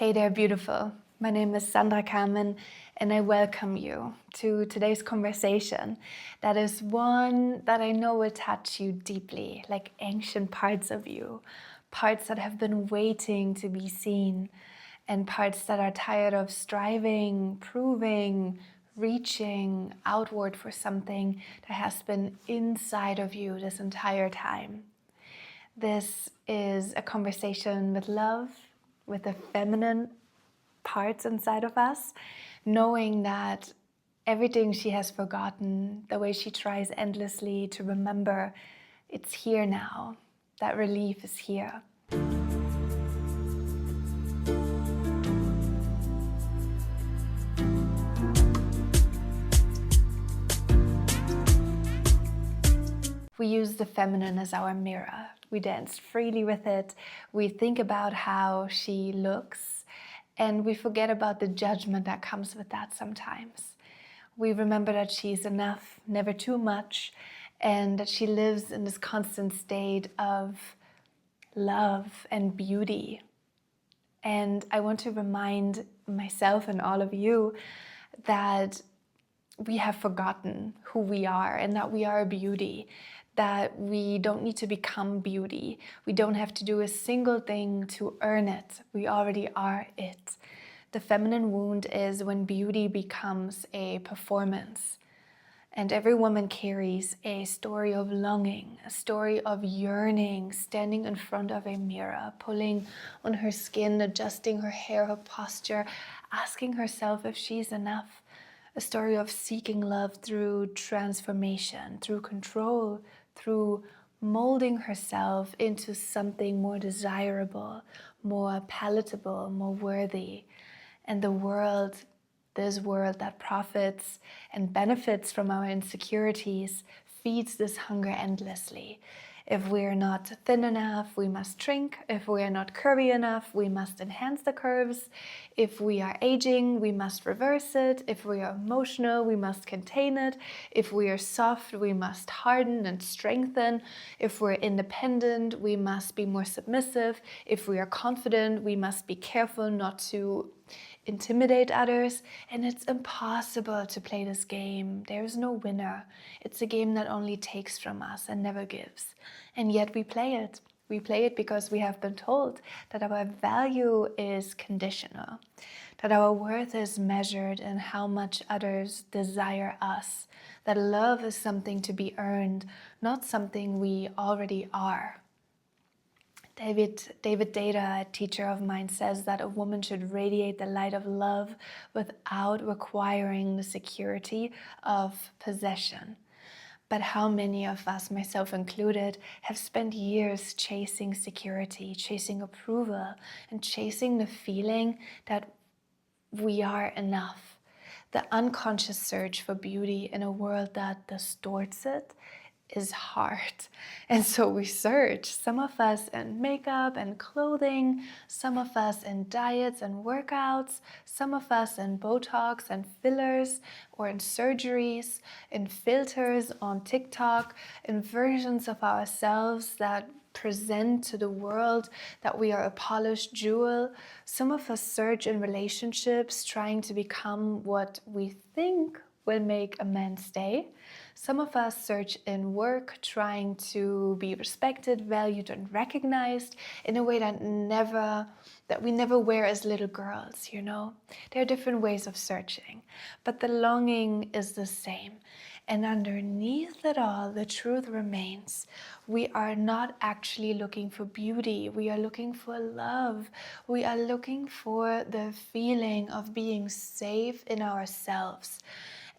Hey there, beautiful. My name is Sandra Carmen, and I welcome you to today's conversation. That is one that I know will touch you deeply, like ancient parts of you, parts that have been waiting to be seen, and parts that are tired of striving, proving, reaching outward for something that has been inside of you this entire time. This is a conversation with love, with the feminine parts inside of us, knowing that everything she has forgotten, the way she tries endlessly to remember, it's here now. That relief is here. We use the feminine as our mirror. We dance freely with it. We think about how she looks, and we forget about the judgment that comes with that sometimes. We remember that she's enough, never too much, and that she lives in this constant state of love and beauty. And I want to remind myself and all of you that we have forgotten who we are and that we are a beauty, that we don't need to become beauty. We don't have to do a single thing to earn it. We already are it. The feminine wound is when beauty becomes a performance. And every woman carries a story of longing, a story of yearning, standing in front of a mirror, pulling on her skin, adjusting her hair, her posture, asking herself if she's enough. A story of seeking love through transformation, through control, through molding herself into something more desirable, more palatable, more worthy. And the world, this world that profits and benefits from our insecurities, feeds this hunger endlessly. If we're not thin enough, we must shrink. If we are not curvy enough, we must enhance the curves. If we are aging, we must reverse it. If we are emotional, we must contain it. If we are soft, we must harden and strengthen. If we're independent, we must be more submissive. If we are confident, we must be careful not to intimidate others. And it's impossible to play this game. There is no winner. It's a game that only takes from us and never gives. And yet we play it. We play it because we have been told that our value is conditional, that our worth is measured in how much others desire us, that love is something to be earned, not something we already are. David Deida, a teacher of mine, says that a woman should radiate the light of love without requiring the security of possession. But how many of us, myself included, have spent years chasing security, chasing approval, and chasing the feeling that we are enough? The unconscious search for beauty in a world that distorts it is hard. And so we search, some of us in makeup and clothing, some of us in diets and workouts, some of us in Botox and fillers, or in surgeries, in filters on TikTok, in versions of ourselves that present to the world that we are a polished jewel. Some of us search in relationships, trying to become what we think will make a man stay. Some of us search in work, trying to be respected, valued, and recognized in a way that we never were as little girls, you know? There are different ways of searching, but the longing is the same. And underneath it all, the truth remains. We are not actually looking for beauty. We are looking for love. We are looking for the feeling of being safe in ourselves.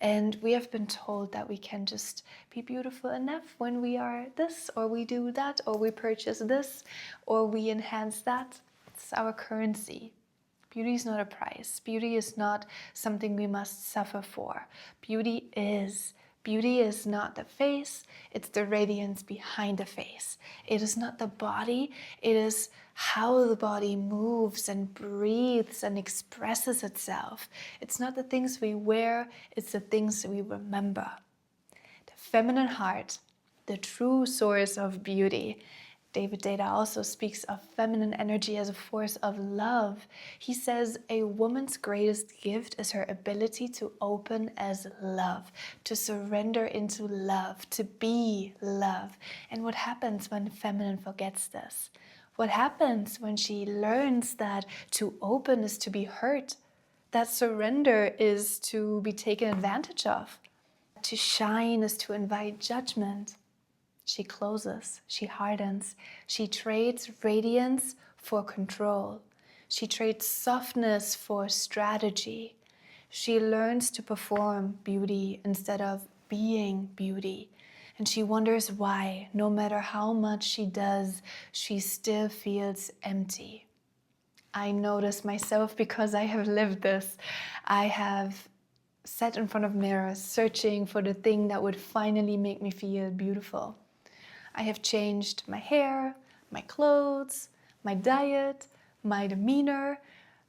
And we have been told that we can just be beautiful enough when we are this, or we do that, or we purchase this, or we enhance that. It's our currency. Beauty is not a price. Beauty is not something we must suffer for. Beauty is. Beauty is not the face, it's the radiance behind the face. It is not the body, it is how the body moves and breathes and expresses itself. It's not the things we wear, it's the things we remember. The feminine heart, the true source of beauty, David Deida also speaks of feminine energy as a force of love. He says a woman's greatest gift is her ability to open as love, to surrender into love, to be love. And what happens when feminine forgets this? What happens when she learns that to open is to be hurt, that surrender is to be taken advantage of, to shine is to invite judgment? She closes, she hardens, she trades radiance for control. She trades softness for strategy. She learns to perform beauty instead of being beauty. And she wonders why, no matter how much she does, she still feels empty. I notice myself because I have lived this. I have sat in front of mirrors searching for the thing that would finally make me feel beautiful. I have changed my hair, my clothes, my diet, my demeanor,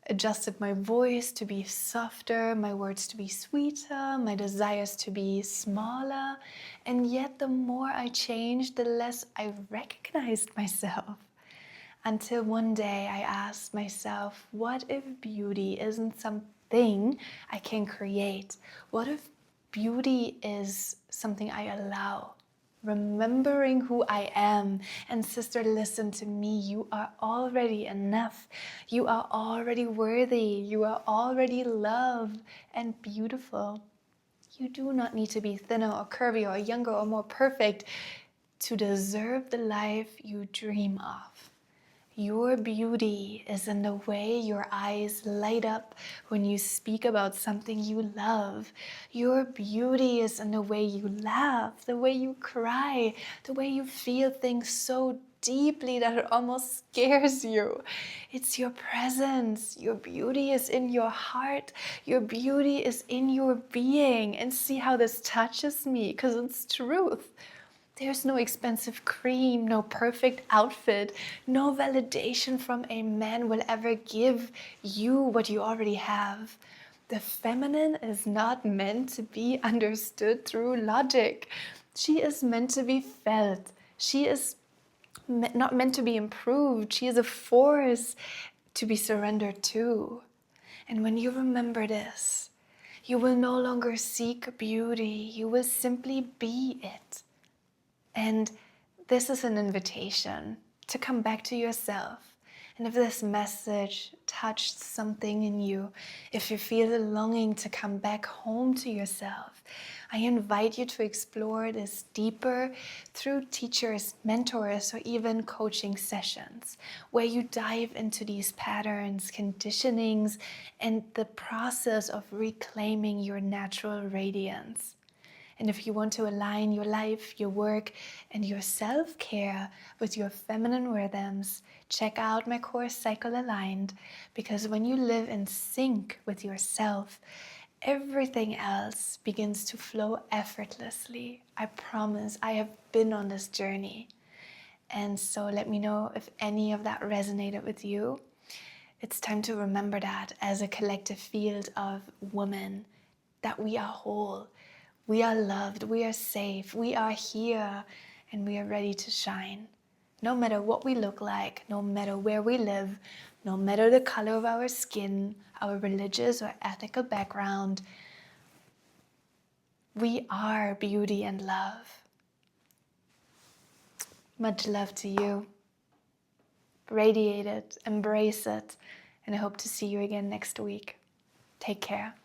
adjusted my voice to be softer, my words to be sweeter, my desires to be smaller. And yet the more I changed, the less I recognized myself. Until one day I asked myself, what if beauty isn't something I can create? What if beauty is something I allow? Remembering who I am. And sister, listen to me. You are already enough. You are already worthy. You are already loved and beautiful. You do not need to be thinner or curvy or younger or more perfect to deserve the life you dream of. Your beauty is in the way your eyes light up when you speak about something you love. Your beauty is in the way you laugh, the way you cry, the way you feel things so deeply that it almost scares you. It's your presence. Your beauty is in your heart. Your beauty is in your being. And see how this touches me, because it's truth. There's no expensive cream, no perfect outfit, no validation from a man will ever give you what you already have. The feminine is not meant to be understood through logic. She is meant to be felt. She is not meant to be improved. She is a force to be surrendered to. And when you remember this, you will no longer seek beauty. You will simply be it. And this is an invitation to come back to yourself. And if this message touched something in you, if you feel the longing to come back home to yourself, I invite you to explore this deeper through teachers, mentors, or even coaching sessions, where you dive into these patterns, conditionings, and the process of reclaiming your natural radiance. And if you want to align your life, your work, and your self-care with your feminine rhythms, check out my course, Cycle Aligned, because when you live in sync with yourself, everything else begins to flow effortlessly. I promise, I have been on this journey. And so let me know if any of that resonated with you. It's time to remember that as a collective field of women, that we are whole. We are loved, we are safe, we are here, and we are ready to shine. No matter what we look like, no matter where we live, no matter the color of our skin, our religious or ethical background, we are beauty and love. Much love to you. Radiate it, embrace it, and I hope to see you again next week. Take care.